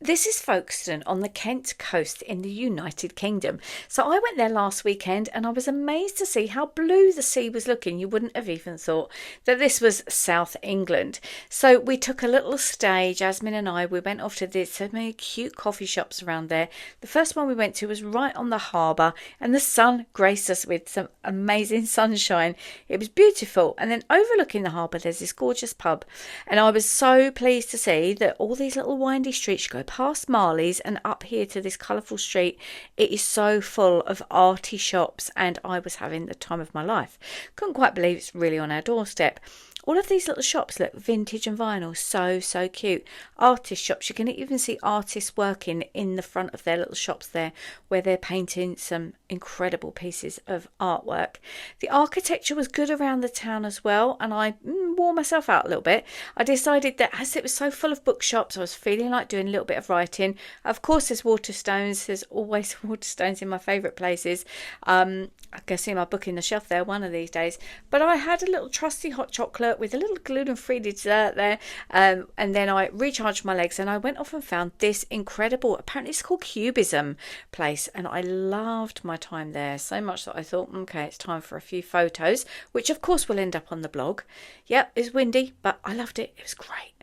This is Folkstone on the Kent coast in the United Kingdom. So I went there last weekend and I was amazed to see how blue the sea was looking. You wouldn't have even thought that this was South England. So we took a little stay, Jasmine and I. We went off to so many cute coffee shops around there. The first one we went to was right on the harbour and the sun graced us with some amazing sunshine. It was beautiful. And then overlooking the harbour there's this gorgeous pub. And I was so pleased to see that all these little windy streets go past Marley's and up here to this colourful street. It is so full of arty shops and I was having the time of my life. Couldn't quite believe it's really on our doorstep. All of these little shops look vintage and vinyl, so cute. Artist shops, you can even see artists working in the front of their little shops there where they're painting some incredible pieces of artwork. The architecture was good around the town as well, and I wore myself out a little bit. I decided that as it was so full of bookshops, I was feeling like doing a little bit of writing. Of course there's Waterstones, there's always Waterstones in my favourite places. I can see my book in the shelf there one of these days. But I had a little trusty hot chocolate with a little gluten-free dessert there. And then I recharged my legs and I went off and found this incredible, apparently it's called Cubism place. And I loved my time there so much that I thought, okay, it's time for a few photos, which of course will end up on the blog. Yep, it's windy, but I loved it. It was great.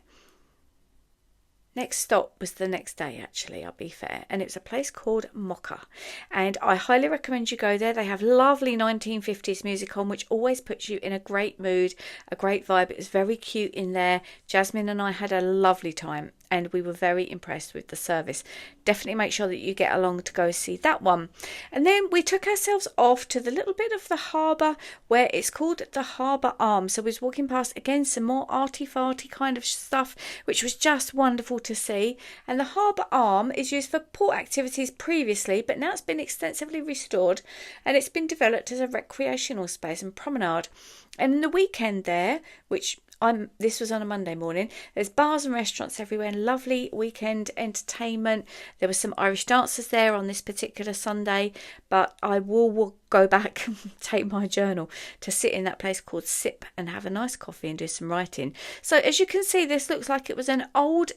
Next stop was the next day, actually, I'll be fair, and it's a place called Mocha, and I highly recommend you go there. They have lovely 1950s music on, which always puts you in a great mood, a great vibe. It was very cute in there. Jasmine and I had a lovely time, and we were very impressed with the service. Definitely make sure that you get along to go see that one. And then we took ourselves off to the little bit of the harbour where it's called the Harbour Arm. So we was walking past, again, some more arty-farty kind of stuff, which was just wonderful to see. And the Harbour Arm is used for port activities previously, but now it's been extensively restored and it's been developed as a recreational space and promenade. And in the weekend there, which this was on a Monday morning, there's bars and restaurants everywhere and lovely weekend entertainment. There were some Irish dancers there on this particular Sunday, but I will go back and take my journal to sit in that place called Sip and have a nice coffee and do some writing. So as you can see, this looks like it was an old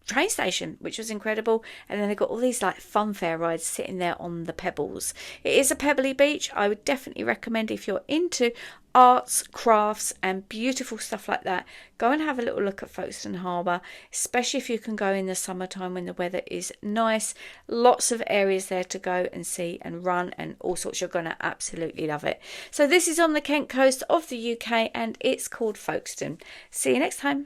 train station, which was incredible. And then they've got all these like funfair rides sitting there on the pebbles. It is a pebbly beach. I would definitely recommend, if you're into arts, crafts and beautiful stuff like that, go and have a little look at Folkstone Harbour, especially if you can go in the summertime when the weather is nice. Lots of areas there to go and see and run and all sorts. You're going to absolutely love it. So this is on the Kent coast of the UK and it's called Folkstone. See you next time.